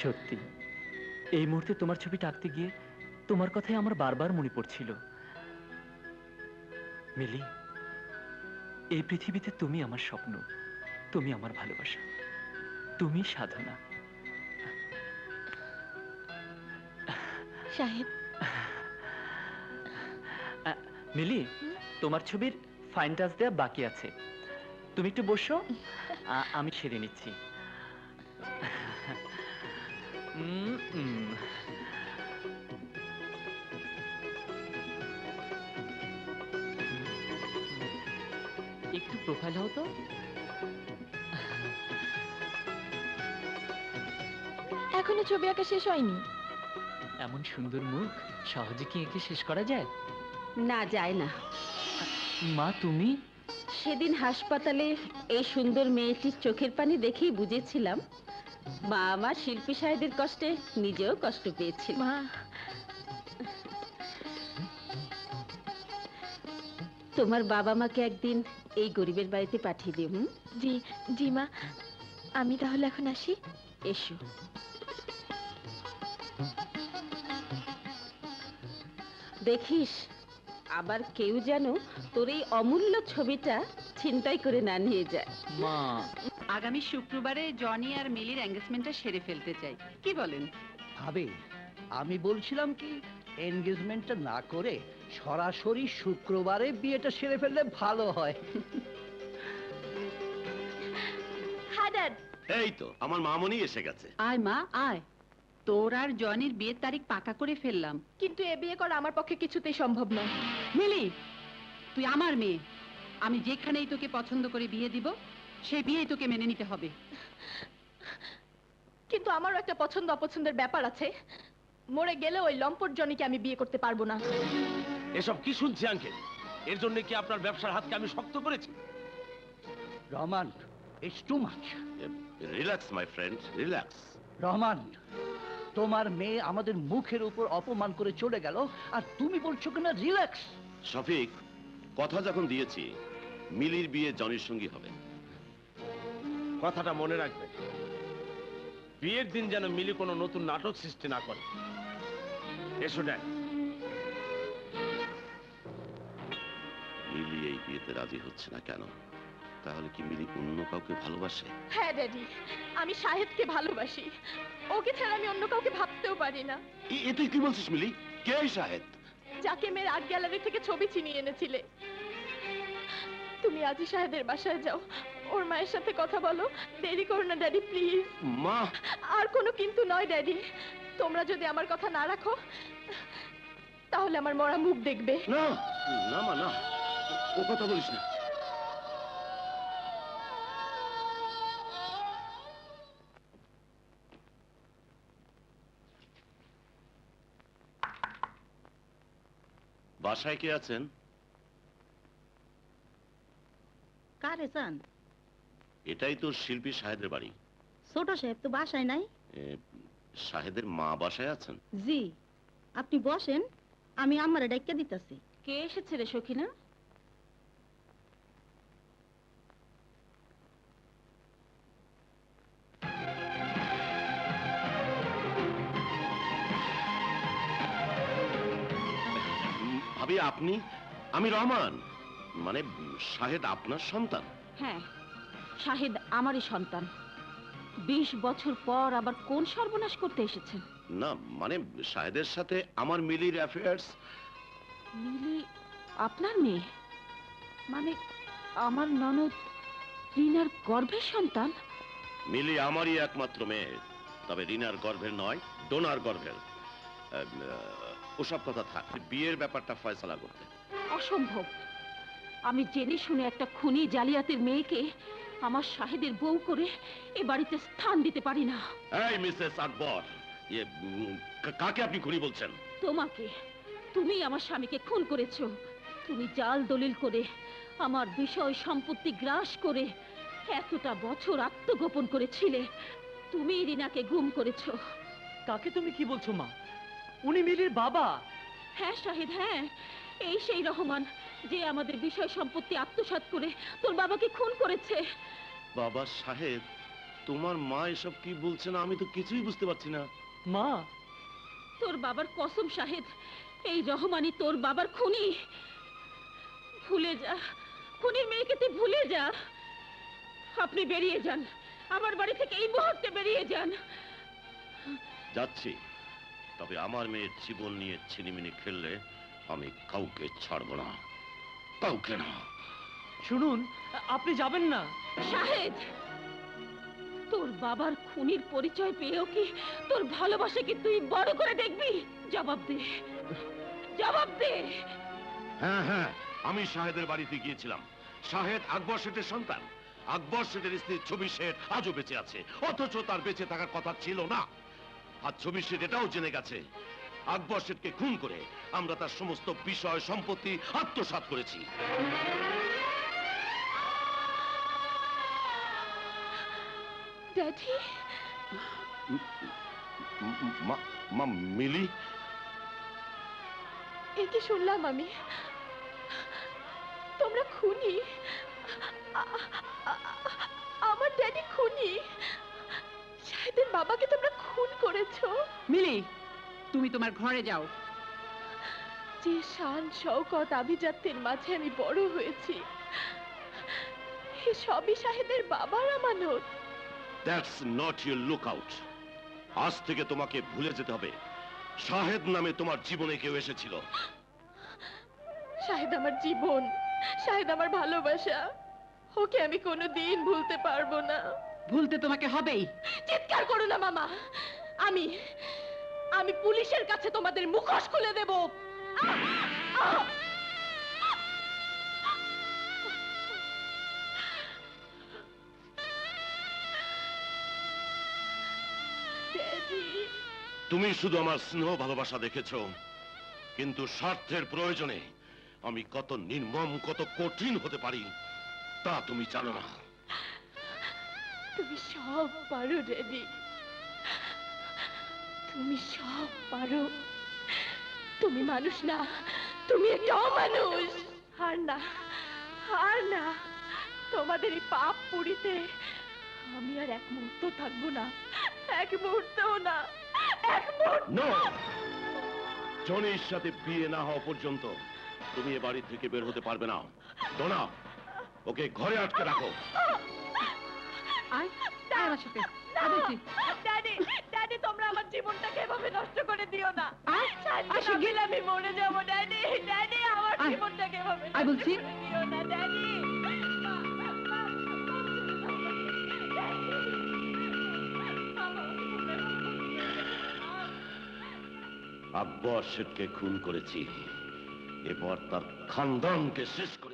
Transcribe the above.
সত্যি এই মুহূর্তে তোমার ছবিটা আঁকতে গিয়ে তোমার কথাই আমার বারবার মনে পড়ছিল। মিলি, এই পৃথিবীতে তুমি আমার স্বপ্ন, তুমি আমার ভালোবাসা, তুমি সাধনা। সাহেব, মিলি, তোমার ছবির ফাইন টাচ দেয়া বাকি আছে, তুমি একটু বসো, আমি সেরে নিচ্ছি। একটু প্রোফাইল হও তো। এখনো ছবি আঁকা শেষ হয়নি? এমন সুন্দর মুখ সহজে কি এঁকে শেষ করা যায়? না, যায় না। মা, তুমি? সেদিন হাসপাতালে এই সুন্দর মেয়েটির চোখের পানি দেখেই বুঝেছিলাম মা আমার শিল্পী সাহেবের কষ্টে নিজেও কষ্ট পেয়েছিল। মা, তোমার বাবা মাকে একদিন এই গরিবের বাড়িতে পাঠিয়ে দিও। জি জি মা, আমি তাহলে এখন আসি। এসো। দেখিস আবার কেউ যেন তোর এই অমূল্য ছবিটা ছিনতাই করে না নিয়ে যায়। মা, আগামী শুক্রবারে জনি আর মিলির এঙ্গেজমেন্টটা সেরে ফেলতে চাই, কি বলেন? ভাবে আমি বলছিলাম কি এনগেজমেন্টটা না করে সরাসরি শুক্রবারে বিয়েটা সেরে ফেললে ভালো হয়। Hi dad. এই তো আমার মামনি এসে গেছে। আয় মা আয়, তোর আর জনির বিয়ের তারিখ পাকা করে ফেললাম। কিন্তু এ বিয়ে করা আমার পক্ষে কিছুতেই সম্ভব নয়। মিলি, তুই আমার মেয়ে, আমি যেখানেই তোকে পছন্দ করে বিয়ে দিব সেই বিয়েই তোকে মেনে নিতে হবে। কিন্তু আমারও একটা পছন্দ অপছন্দের ব্যাপার আছে। মরে গেলে ওই লম্পট জনিকে আমি বিয়ে করতে পারবো না। এসব কি শুনছি আঙ্কেল? এর জন্য কি আপনার ব্যবসার হাতকে আমি শক্ত করেছি? Rahman, it's too much. Relax my friend, relax. Rahman, তোমার মেয়ে আমাদের মুখের উপর অপমান করে চলে গেল আর তুমি বলছো কিনা রিল্যাক্স। শফিক, কথা যখন দিয়েছি মিলির বিয়ে জনির সঙ্গী হবে। কথাটা মনে রাখবেন, বিয়ের দিন যেন মিলি কোনো নতুন নাটক সৃষ্টি না করে। এসো ড্যাড। মিলি এই বিয়েতে রাজি হচ্ছে না কেন? তাহলে কি মিলি অন্য কাউকে ভালোবাসে? হ্যাঁ ড্যাডি, আমি শাহেদকে ভালোবাসি। ওকে ছাড়া আমি অন্য কাউকে ভাবতেও পারি না। এ তুই কি বলছিস মিলি? কে এই শাহেদ? যাকে মেয়ের আর্ট গ্যালারি থেকে ছবি ছিনিয়ে এনেছিলে। তুমি আজই শাহেদের বাসায় যাও, ওর মায়ের সাথে কথা বলো। দেরি করো না ড্যাডি, প্লিজ। মা, আর কোনো কিন্তু নয় ড্যাডি। তোমরা যদি আমার কথা না রাখো তাহলে আমার মরা মুখ দেখবে। না না মা, না, ও কথা বলিস না। বাসায় কে আছেন? কারে চান? এটাই তো শিল্পী শাহেদের বাড়ি। ছোট সাহেব তো বাসায় নাই। শাহেদের মা বাসায় আছেন? জি, আপনি বসেন, আমি আমারে ডাইকা দিতেছি। কে এসেছে রে সখিনা? ভাবি আপনি? আমি রহমান, মানে শাহেদ আপনার সন্তান? হ্যাঁ, শাহেদ আমারই সন্তান। 20 বছর পর আবার কোন সর্বনাশ করতে এসেছেন? না মানে শাহেদের সাথে আমার মিলির অ্যাফেয়ার্স। মিলি আপনার মেয়ে? মানে আমার ননদ রিনার গর্ভের সন্তান? মিলি আমারই একমাত্র মেয়ে, তবে রিনার গর্ভের নয়, ডোনার গর্ভের। ওসব কথা থাক, বিয়ের ব্যাপারটা ফয়সালা করতে। অসম্ভব। আমি জেনে শুনে একটা খুনি জালিয়াতের মেয়েকে আমার শাহেদের বউ করে এ বাড়িতে স্থান দিতে পারি না। এই মিসেস আকবর, কাকে আপনি খুনি বলছেন? তোমাকে। তুমি আমার স্বামীকে খুন করেছো। তুমি জাল দলিল করে আমার বিষয় সম্পত্তি গ্রাস করে এতটা বছর আত্মগোপন করেছিলে। তুমি রিনাকে গুম করেছো। কাকে তুমি কি বলছো মা? উনি মিলির বাবা। হ্যাঁ শাহিদ, হ্যাঁ, এই সেই রহমান যে আমাদের বিষয় সম্পত্তি আত্মসাৎ করে তোর বাবাকে খুন করেছে। বাবা সাহেব? তোমার মা এসব কি বলছে না, আমি তো কিছুই বুঝতে পারছি না। মা, তোর বাবার কসম শাহেদ, এই রহমানি তোর বাবার খুনি। ভুলে যা, খুনির মেয়েকে তুই ভুলে যা। আপনি বেরিয়ে যান, আমার বাড়ি থেকে এই মুহূর্তে বেরিয়ে যান। যাচ্ছি, তবে আমার মেয়ের জীবন নিয়ে ছিনিমিনি খেললে আমি কাউকে ছাড়বো না, কাউকে না। শুনুন, আপনি যাবেন না। শাহেদ, তোর বাবার খুনির পরিচয় পেয়েও কি তোর ভালোবাসাকে তুই বড় করে দেখবি? জবাব দে, জবাব দে। হ্যাঁ হ্যাঁ, আমি শাহেদের বাড়িতে গিয়েছিলাম। শাহেদ আকবর শেঠের সন্তান। আকবর শেঠের স্ত্রী ছবি শেঠ আজও বেঁচে আছে, অথচ তার বেঁচে থাকার কথা ছিল না। আর ছবি শেঠ এটাও জেনে গেছে আকবর শেঠকে খুন করে আমরা তার সমস্ত বিষয় সম্পত্তি আত্মসাৎ করেছি। ড্যাডি, মিলি, এ কি শুনলাম আমি? তোমরা খুনি? আমার ড্যাডি খুনি? শাহেদের বাবাকে তোমরা খুন করেছো? মিলি, তুমি তোমার ঘরে যাও। যে শান শওকত আভিজাত্যের মাঝে আমি বড় হয়েছি, এ সবই শাহেদের বাবার আমানত। That's not your look out. আজ থেকে তোমাকে ভুলে যেতে হবে শাহেদ নামে তোমার জীবনে কেউ এসেছিল। শাহেদ আমার জীবন, শাহেদ আমার ভালোবাসা। ওকে আমি কোনোদিন ভুলতে পারবো না। ভুলতে তোমাকে হবেই। চিৎকার করো না মামা। আমি আমি পুলিশের কাছে তোমাদের মুখোশ খুলে দেব। তুমি শুধু আমার স্নেহ ভালোবাসা দেখেছো, কিন্তু স্বার্থের প্রয়োজনে আমি কত নির্মম, কত কঠিন হতে পারি তা তুমি জানো না। তুমি সব পারো ড্যাডি, তুমি সব পারো। তুমি মানুষ না, তুমি একটা অমানুষ। আর না, আর না, তোমাদের এই পাপ পুরিতে আমি আর এক মুহূর্ত থাকবো না, এক মুহূর্তও না, এক মুহূর্ত। নো, জনির সাথে বিয়ে না হওয়া পর্যন্ত তুমি এ বাড়ি থেকে বের হতে পারবে না। ডোনা, ওকে ঘরে আটকে রাখো। আয়, আয় আমার সাথে। আয় বলছি। ড্যাডি, ড্যাডি, তোমরা আমার জীবনটাকে এভাবে নষ্ট করে দিও না। আয়, শান্তি আয় না শিগগির। পেলে আমি মরে যাবো ড্যাডি। ড্যাডি, আমার আয়। জীবনটাকে এভাবে আয় নষ্ট বলছি। করে দিও না ড্যাডি। আকবর শেঠকে খুন করেছি, এবার তার খানদানকে শেষ করে